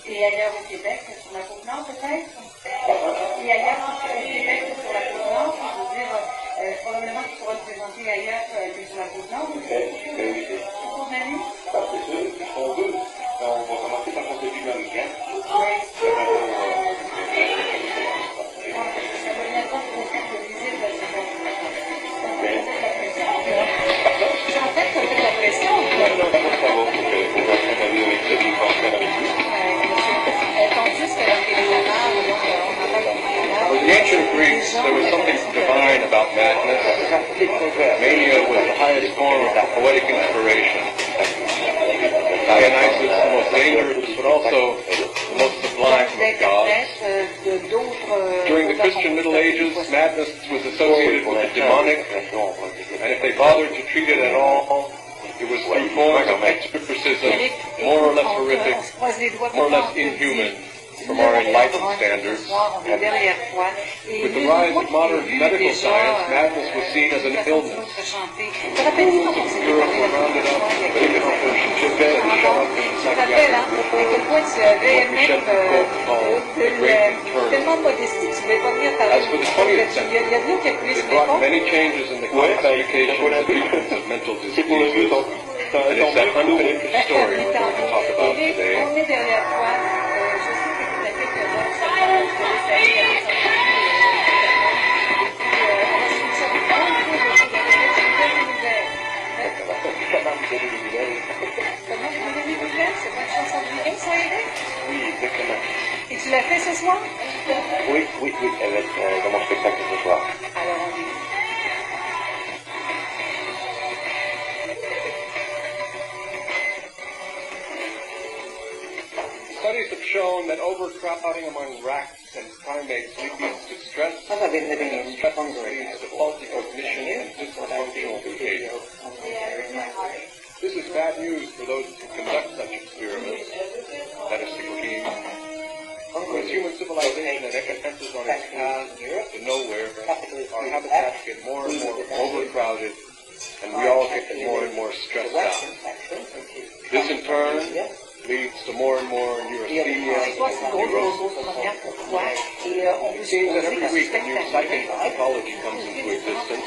Et ailleurs au Québec, sur la Côte-Nord peut-être? Et ailleurs au Québec, sur la Côte-Nord, je veux dire, probablement qu'il pourra se présenter ailleurs que sur la Côte-Nord. Pour l'année? C'est sûr, on veut. On va commencer par compter du américain. Oui. Ça va bientôt beaucoup de visites de ce genre. En fait, ça fait de la pression. Non, ça va, faut qu'on va faire la vie avec ça, puis qu'on va faire avec lui. For the ancient Greeks, there was something divine about madness. Mania was the highest form of poetic inspiration. Dionysus, the most dangerous, but also the most sublime of gods. During the Christian Middle Ages, madness was associated with the demonic, and if they bothered to treat it at all, it was through forms of exorcism, more or less horrific, more or less inhuman, from our enlightened standards. With the rise of modern medical science, madness was seen as an illness. Fools of Europe were rounded up, Chipet and shut up in psychiatric wards, what Michel Foucault called the Great Internal. As for the 20th century, it brought many changes in the classification and treatment of mental diseases, and it's that unfinished story we're going to talk about today. Oui, exactement. Et tu l'as fait ce soir? Oui, avec dans mon spectacle ce soir. Alors on y va. Studies have shown that overcrowding among rats and primates leads to stress, and stress leads to faulty cognition and dysfunctional behavior. This is bad news for those who conduct such experiments. That is the key. As human civilization advances on its path to nowhere, our habitats get more and more overcrowded, and we all get more and more stressed out. This in turn leads to more and more neurasthenia and neurosis. It seems that every week a new psychic pathology comes into existence,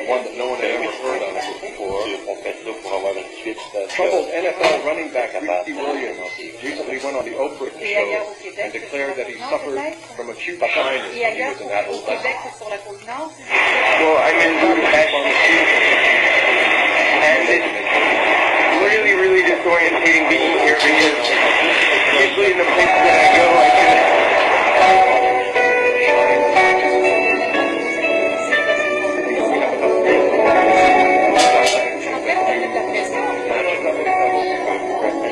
one that no one had ever heard of before. Troubled NFL running back Ricky Williams recently went on the Oprah show and declared that he suffered from acute shyness when he was an adolescent. Well, I mean, and it's really, really disorientating being here because usually in the places that I go, I can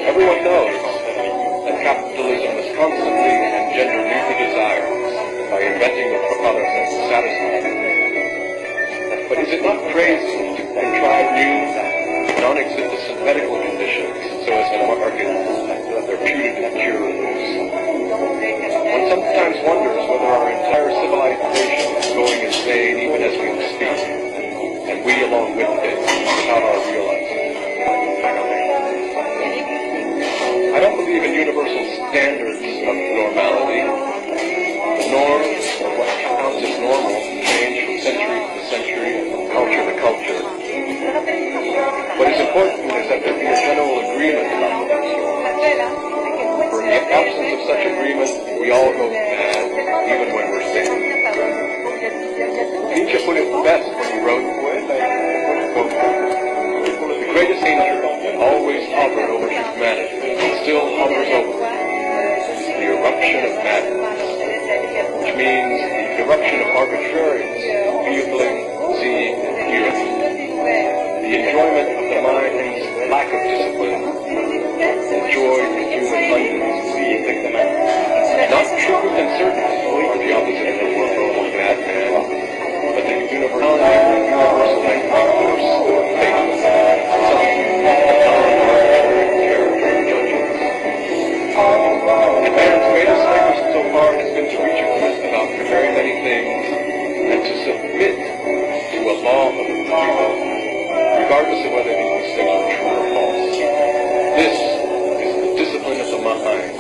Everyone knows that capitalism must constantly engender new desires by inventing the product that will satisfy them. But is it not crazy to contrive new, non-existent medical conditions so as to market their putative cures? One sometimes wonders whether our entire civilization is going insane even as we speak, and we along with it, without our realizing. I don't believe in universal standards of normality. The norms, or what counts as normal, change from century to century and from culture to culture. What is important is that there be a general agreement about the norms. For in the absence of such agreement, we all go mad, even when we're sane. Nietzsche put it best when he wrote, quote, "The greatest danger that always hovered over humanity still hovers over is the eruption of madness, which means the eruption of arbitrariness, feeling, seeing, and hearing, the enjoyment of the mind's lack of discipline, the joy of human abundance, not truth and certainty, the opposite of the world of madman, but the universality of the universal force or fate, some non-arbitrary character judgments. And man's greatest labor so far has been to reach agreement about very many things and to submit to a law of agreement, regardless of whether these things are true or false. This is the discipline of the mind,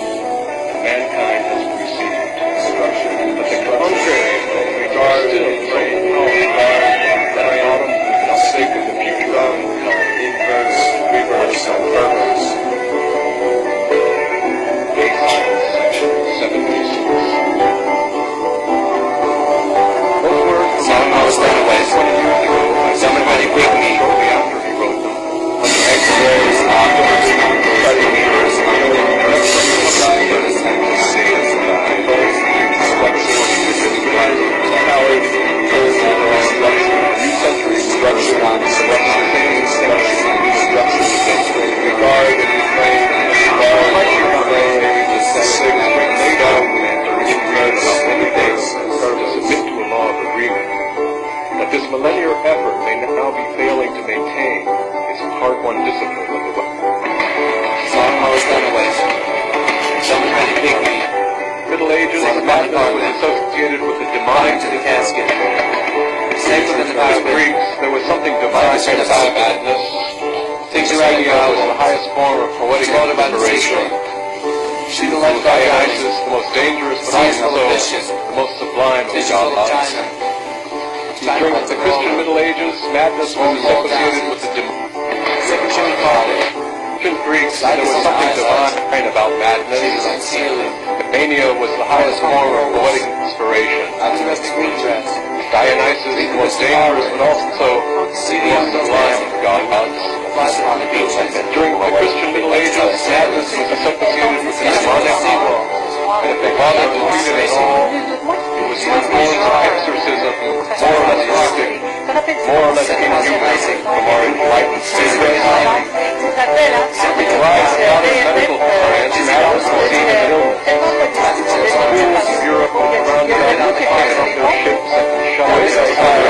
second about madness. Mania was the highest form of poetic inspiration. Dionysus, the most dangerous, but also the most sublime of gods. During the Christian Middle Ages, madness was associated with the ancient Greeks. There was something divine about madness. Mania was the highest form of poetic inspiration. Dionysus, the most dangerous, but also the most sublime of gods. During the Christian Middle Ages, madness was associated with the demonic, and if they bothered to treat it at all, it was through forms of exorcism, more or less mystic, more or less inhuman from our enlightened state. With the rise of modern medical science, madness was seen as an illness. Fools of Europe were rounded up, taken off their ships, and shut away outside.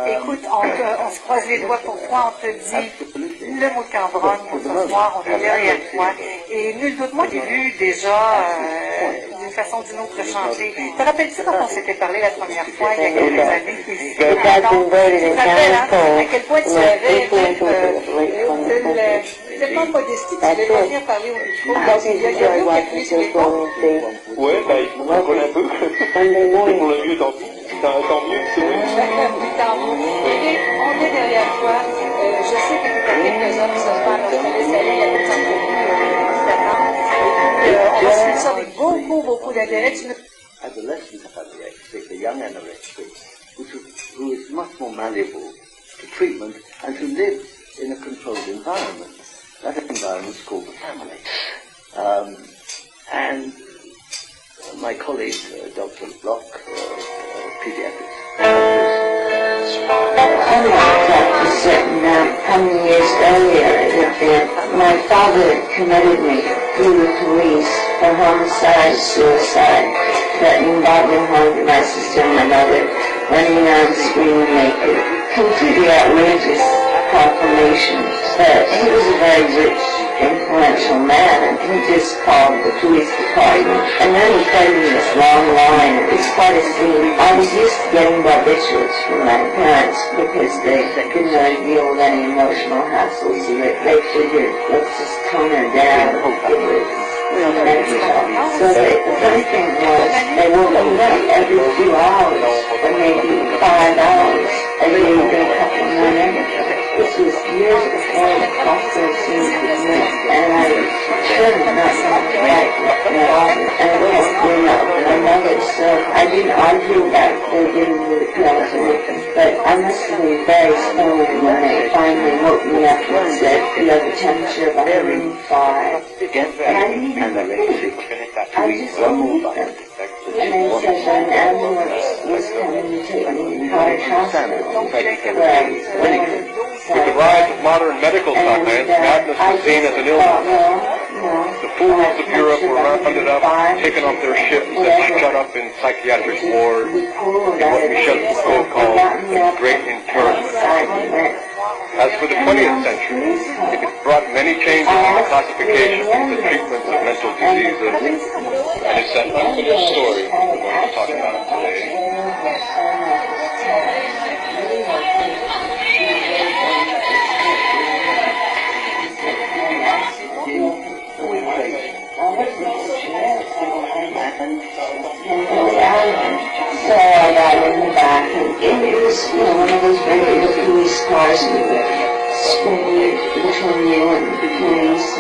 Écoute, on se croise les doigts pour toi, on te dit le mot cambronne pour ce soir, on est derrière toi. Et nul doute, moi j'ai vu déjà d'une façon ou d'une autre chanter. Te rappelles-tu quand on s'était parlé la première fois, il y a quelques années, tu te rappelles à quel point tu avais tellement modestie, tu devais pas venir parler au micro. Il y a quelqu'un qui a appuyé sur les bons. Ouais, bah il faut qu'on colle un peu. Pour le mieux, tant mieux, c'est mieux. Et on est derrière toi. Je sais que tu as quelques hommes ce soir, je te laisse aller, il y a d'autres entrevues qui t'attendent. On va suivre ça avec beaucoup d'intérêt. Adolescent anorexic, the young anorexic, who is much more malleable to treatment and who lives in a controlled environment. That environment is called the family. And my colleague, Dr. Block, pediatrics. Unlike Dr. Sutton, how many years earlier it had been, my father committed me through the police for homicide, suicide, threatening bodily harm to my sister and my mother, running around screaming naked, completely outrageous proclamations. But he was a very rich, influential man, and he just called the police department, and then he played me this long line. It was quite a scene. I was used to getting barbiturates from my parents because they couldn't really deal with any emotional hassles, so they figured, let's just tone her down. So the funny thing was, they woke me up every few hours, or maybe 5 hours, and they would go a couple more minutes. This was years before the hospital seemed to exist, and I should have not been right at all. And of course, growing up with my mother, so I didn't argue about their giving me the pills or anything. But I must have been very stoned when they finally woke me up and said, you have a temperature of 105. And I didn't even think. I just believed them. And they said that an ambulance was coming to take me to Cottage Hospital, where I was born. With the rise of modern medical science, madness was seen as an illness. The fools of Europe were rounded up, taken off their ships, and shut up in psychiatric wards in what Michel Foucault called the Great Internment. As for the 20th century, it brought many changes in the classification and the treatments of mental diseases, and it's that unfinished story we're going to talk about today. So I got in the back, and it was, one of those regular police cars spinning between you and the police,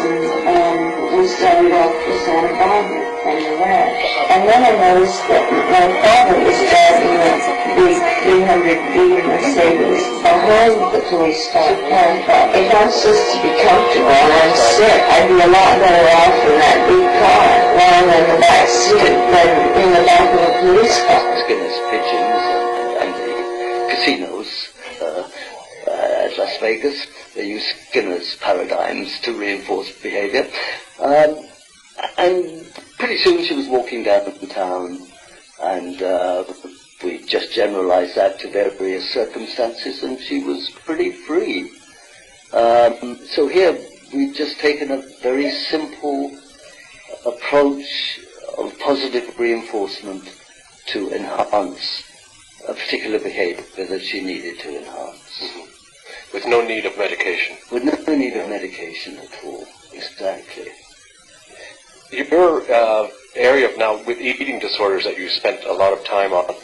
and we started off to Santa Barbara from the west. And then I noticed that my father was driving a big 300B Mercedes behind the police car. And if I'm supposed to be comfortable and I'm sick, I'd be a lot better off in that big car lying in the back seat than in the back of a police car. Skinner's pigeons and the casinos at Las Vegas, they use Skinner's paradigms to reinforce behavior. And pretty soon she was walking down town, and we just generalized that to various circumstances, and she was pretty free. So here we've just taken a very simple approach of positive reinforcement to enhance a particular behavior that she needed to enhance. Mm-hmm. With no need of medication. With no need of medication at all, exactly. Your area of now, with eating disorders that you spent a lot of time on,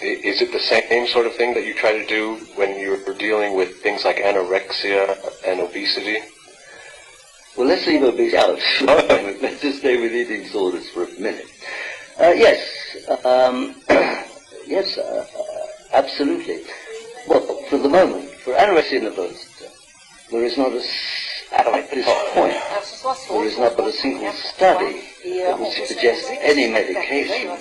is it the same sort of thing that you try to do when you're dealing with things like anorexia and obesity? Well, let's leave obesity out. Let's just stay with eating disorders for a minute. Yes, absolutely. Well, for the moment, for anorexia nervosa, there is not at this point, there is not but a single study that would suggest any medication.